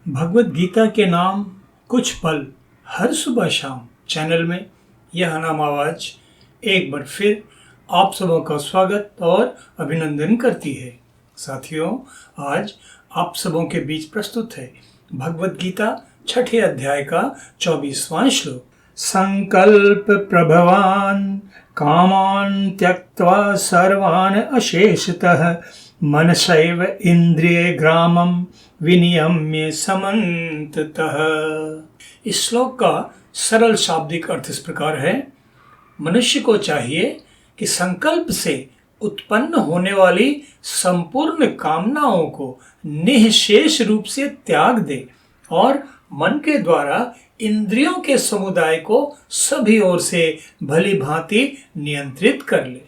भगवत गीता के नाम कुछ पल हर सुबह शाम चैनल में यह नाम आवाज एक बार फिर आप सबों का स्वागत और अभिनंदन करती है। साथियों, आज आप सबों के बीच प्रस्तुत है भगवत गीता छठे अध्याय का 24वां श्लोक। संकल्प प्रभवान कामान त्यक्त्वा सर्वान अशेषतः मनसैव इंद्रिय ग्रामम विनियम्य समन्ततः। इस श्लोक का सरल शाब्दिक अर्थ इस प्रकार है। मनुष्य को चाहिए कि संकल्प से उत्पन्न होने वाली संपूर्ण कामनाओं को निःशेष रूप से त्याग दे और मन के द्वारा इंद्रियों के समुदाय को सभी ओर से भली भांति नियंत्रित कर ले।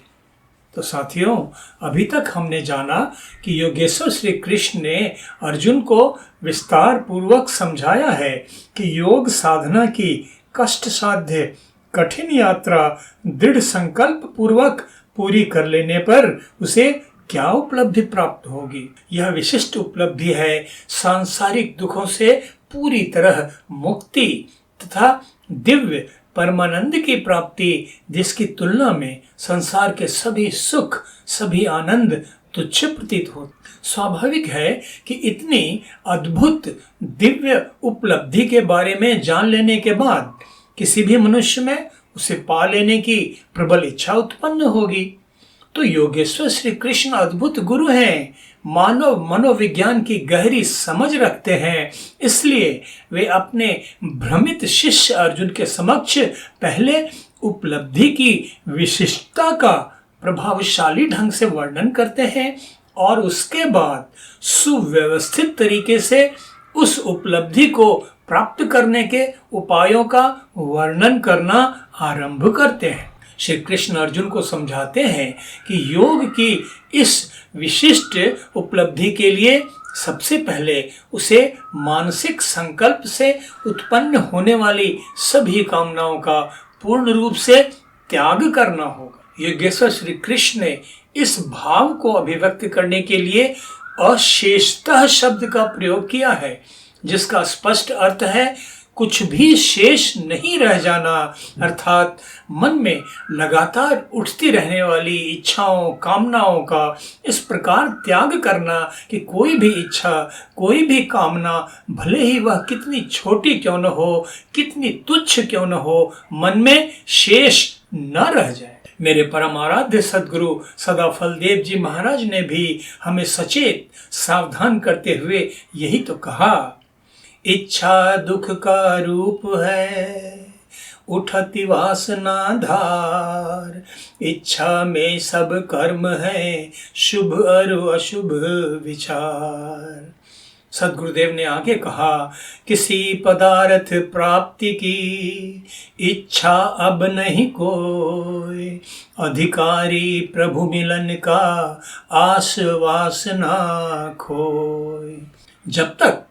तो साथियों, अभी तक हमने जाना कि योगेश्वर श्री कृष्ण ने अर्जुन को विस्तार पूर्वक समझाया है कि योग साधना की कष्ट साध्य कठिन यात्रा दृढ़ संकल्प पूर्वक पूरी कर लेने पर उसे क्या उपलब्धि प्राप्त होगी। यह विशिष्ट उपलब्धि है सांसारिक दुखों से पूरी तरह मुक्ति तथा दिव्य परमानंद की प्राप्ति, जिसकी तुलना में संसार के सभी सुख सभी आनंद तुच्छ प्रतीत हो। स्वाभाविक है कि इतनी अद्भुत दिव्य उपलब्धि के बारे में जान लेने के बाद किसी भी मनुष्य में उसे पा लेने की प्रबल इच्छा उत्पन्न होगी। तो योगेश्वर श्री कृष्ण अद्भुत गुरु हैं, मानव मनोविज्ञान की गहरी समझ रखते हैं। इसलिए वे अपने भ्रमित शिष्य अर्जुन के समक्ष पहले उपलब्धि की विशिष्टता का प्रभावशाली ढंग से वर्णन करते हैं और उसके बाद सुव्यवस्थित तरीके से उस उपलब्धि को प्राप्त करने के उपायों का वर्णन करना आरंभ करते हैं। श्री कृष्ण अर्जुन को समझाते हैं कि योग की इस विशिष्ट उपलब्धि के लिए सबसे पहले उसे मानसिक संकल्प से उत्पन्न होने वाली सभी कामनाओं का पूर्ण रूप से त्याग करना होगा। योगेश्वर श्री कृष्ण ने इस भाव को अभिव्यक्त करने के लिए अशेषतः शब्द का प्रयोग किया है, जिसका स्पष्ट अर्थ है कुछ भी शेष नहीं रह जाना, अर्थात मन में लगातार उठती रहने वाली इच्छाओं कामनाओं का इस प्रकार त्याग करना कि कोई भी इच्छा कोई भी कामना, भले ही वह कितनी छोटी क्यों न हो, कितनी तुच्छ क्यों न हो, मन में शेष न रह जाए। मेरे परम आराध्य सदगुरु सदाफल देव जी महाराज ने भी हमें सचेत सावधान करते हुए यही तो कहा, इच्छा दुख का रूप है उठती वासना धार, इच्छा में सब कर्म है शुभ और अशुभ विचार। सदगुरुदेव ने आगे कहा, किसी पदार्थ प्राप्ति की इच्छा अब नहीं कोई, अधिकारी प्रभु मिलन का आस वासना खोई। जब तक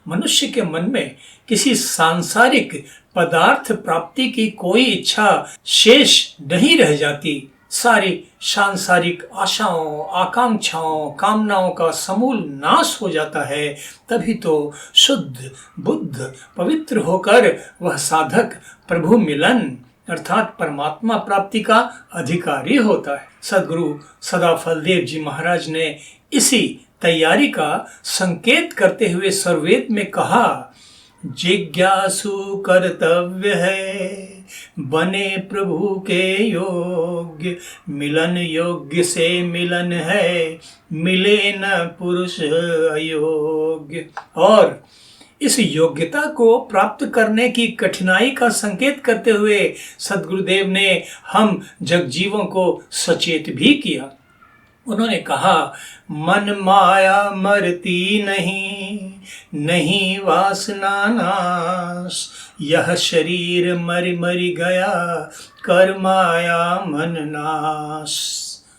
मनुष्य के मन में किसी सांसारिक पदार्थ प्राप्ति की कोई इच्छा शेष नहीं रह जाती, सारी सांसारिक आशाओं आकांक्षाओं कामनाओं का समूल नाश हो जाता है, तभी तो शुद्ध बुद्ध पवित्र होकर वह साधक प्रभु मिलन अर्थात परमात्मा प्राप्ति का अधिकारी होता है। सदगुरु सदाफल देव जी महाराज ने इसी तैयारी का संकेत करते हुए सर्ववेद में कहा, जिज्ञासु कर्तव्य है बने प्रभु के योग्य, मिलन योग्य से मिलन है मिले न पुरुष अयोग्य। और इस योग्यता को प्राप्त करने की कठिनाई का संकेत करते हुए सदगुरुदेव ने हम जगजीवों को सचेत भी किया। उन्होंने कहा, मन माया मरती नहीं, नहीं वासना नाश, यह शरीर मर मर गया कर माया मन नाश।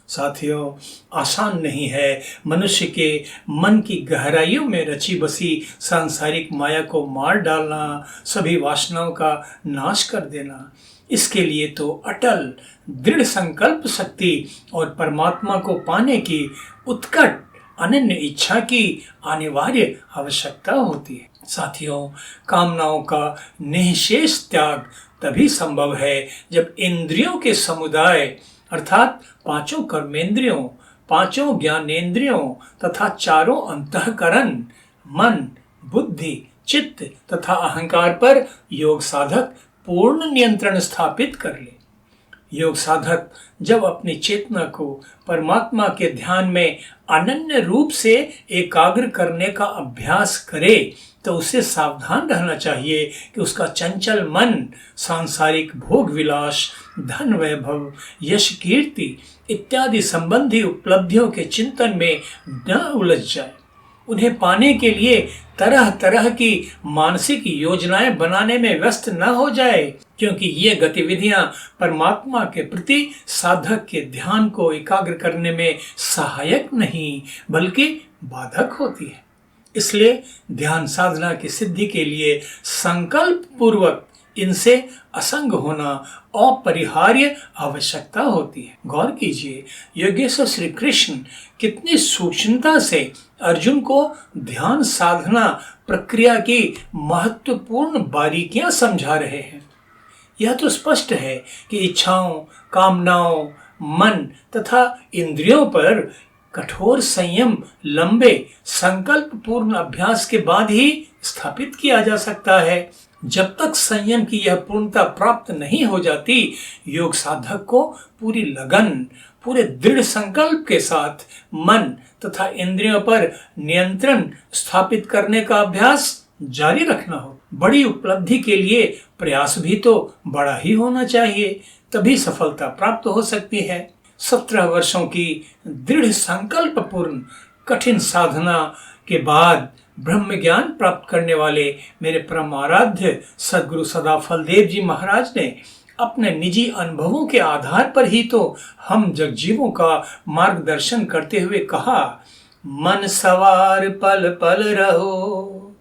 साथियों, आसान नहीं है मनुष्य के मन की गहराइयों में रची बसी सांसारिक माया को मार डालना, सभी वासनाओं का नाश कर देना। इसके लिए तो अटल दृढ़ संकल्प शक्ति और परमात्मा को पाने की उत्कट अनन्य इच्छा की अनिवार्य आवश्यकता होती है। साथियों, कामनाओं का निःशेष त्याग तभी संभव है जब इंद्रियों के समुदाय अर्थात पांचों कर्मेंद्रियों, पांचों ज्ञानेंद्रियों तथा चारों अंतःकरण मन, बुद्धि, चित्त तथा अहंकार पर योग साधक पूर्ण नियंत्रण स्थापित कर ले। योग साधक जब अपनी चेतना को परमात्मा के ध्यान में अनन्य रूप से एकाग्र करने का अभ्यास करे तो उसे सावधान रहना चाहिए कि उसका चंचल मन सांसारिक भोग विलास, धन वैभव, यश कीर्ति इत्यादि संबंधी उपलब्धियों के चिंतन में न उलझ जाए। उन्हें पाने के लिए तरह तरह की मानसिक योजनाएं बनाने में व्यस्त न हो जाए, क्योंकि ये गतिविधियां परमात्मा के प्रति साधक के ध्यान को एकाग्र करने में सहायक नहीं बल्कि बाधक होती है। इसलिए ध्यान साधना की सिद्धि के लिए संकल्प पूर्वक इनसे असंग होना अपरिहार्य आवश्यकता होती है। गौर कीजिए, योगेश्वर श्री कृष्ण कितनी सूक्ष्मता से अर्जुन को ध्यान साधना प्रक्रिया की महत्वपूर्ण बारीकियां समझा रहे हैं। यह तो स्पष्ट है कि इच्छाओं, कामनाओं, मन तथा इंद्रियों पर कठोर संयम लंबे संकल्प पूर्ण अभ्यास के बाद ही स्थापित किया जा सकता है। जब तक संयम की यह पूर्णता प्राप्त नहीं हो जाती, योग साधक को पूरी लगन, पूरे दृढ़ संकल्प के साथ मन तथा इंद्रियों पर नियंत्रण स्थापित करने का अभ्यास जारी रखना हो। बड़ी उपलब्धि के लिए प्रयास भी तो बड़ा ही होना चाहिए, तभी सफलता प्राप्त हो सकती है। 17 वर्षों की दृढ़ संकल्प पूर्ण कठिन साधना के बाद ब्रह्म ज्ञान प्राप्त करने वाले मेरे परम आराध्य सद्गुरु सदा फलदेव जी महाराज ने अपने निजी अनुभवों के आधार पर ही तो हम जगजीवों का मार्गदर्शन करते हुए कहा, मन सवार पल पल रहो,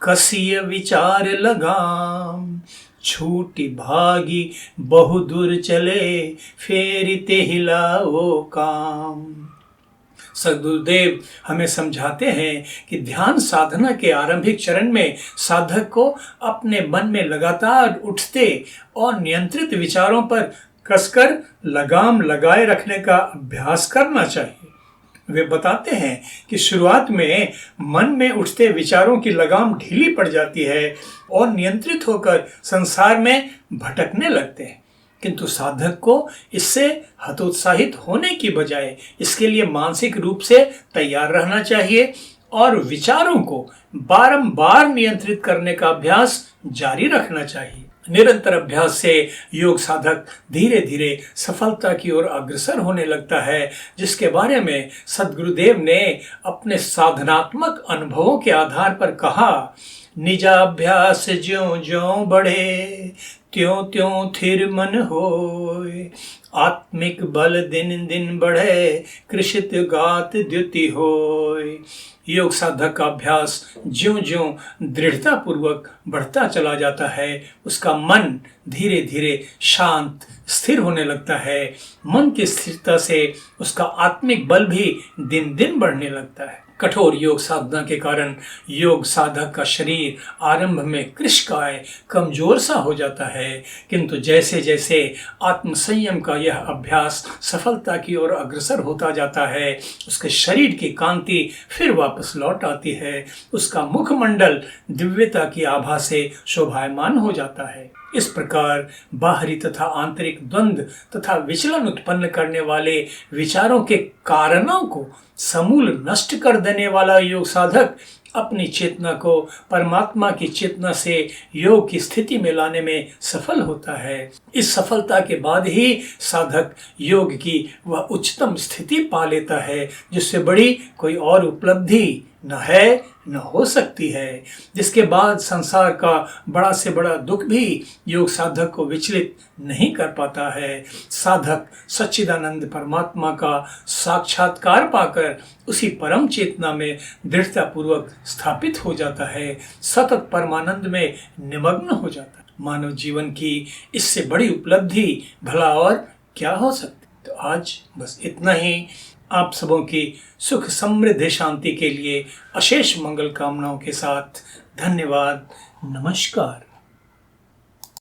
कसिय विचार लगाम, छूटी भागी बहु दूर चले, फेरिते हिलाओ काम। सद्गुरुदेव हमें समझाते हैं कि ध्यान साधना के आरंभिक चरण में साधक को अपने मन में लगातार उठते और नियंत्रित विचारों पर कसकर लगाम लगाए रखने का अभ्यास करना चाहिए। वे बताते हैं कि शुरुआत में मन में उठते विचारों की लगाम ढीली पड़ जाती है और नियंत्रित होकर संसार में भटकने लगते हैं, किंतु साधक को इससे हतोत्साहित होने की बजाय इसके लिए मानसिक रूप से तैयार रहना चाहिए और विचारों को बारंबार नियंत्रित करने का अभ्यास जारी रखना चाहिए। निरंतर अभ्यास से योग साधक धीरे धीरे सफलता की ओर अग्रसर होने लगता है, जिसके बारे में सद्गुरुदेव ने अपने साधनात्मक अनुभवों के आधार पर कहा, निजाभ्यास ज्यों ज्यों बढ़े, त्यों त्यों थिर मन होय, आत्मिक बल दिन दिन बढ़े, कृषित गात द्युति होय। योग साधक का अभ्यास ज्यों ज्यों दृढ़ता पूर्वक बढ़ता चला जाता है, उसका मन धीरे धीरे शांत स्थिर होने लगता है। मन की स्थिरता से उसका आत्मिक बल भी दिन दिन बढ़ने लगता है। कठोर योग साधना के कारण योग साधक का शरीर आरंभ में कृशकाय कमजोर सा हो जाता है, किंतु जैसे जैसे आत्म संयम का यह अभ्यास सफलता की ओर अग्रसर होता जाता है, उसके शरीर की कांति फिर वापस लौट आती है, उसका मुखमंडल दिव्यता की आभा से शोभायमान हो जाता है। इस प्रकार बाहरी तथा आंतरिक द्वंद्व तथा विचलन उत्पन्न करने वाले विचारों के कारणों को समूल नष्ट कर देने वाला योग साधक अपनी चेतना को परमात्मा की चेतना से योग की स्थिति में लाने में सफल होता है। इस सफलता के बाद ही साधक योग की वह उच्चतम स्थिति पा लेता है, जिससे बड़ी कोई और उपलब्धि न है न हो सकती है, जिसके बाद संसार का बड़ा से बड़ा दुख भी योग साधक को विचलित नहीं कर पाता है। साधक सच्चिदानंद परमात्मा का साक्षात्कार पाकर उसी परम चेतना में दृढ़ता पूर्वक स्थापित हो जाता है, सतत परमानंद में निमग्न हो जाता है। मानव जीवन की इससे बड़ी उपलब्धि भला और क्या हो सकती। तो आज बस इतना ही। आप सबों की सुख समृद्धि शांति के लिए अशेष मंगल कामनाओं के साथ धन्यवाद। नमस्कार।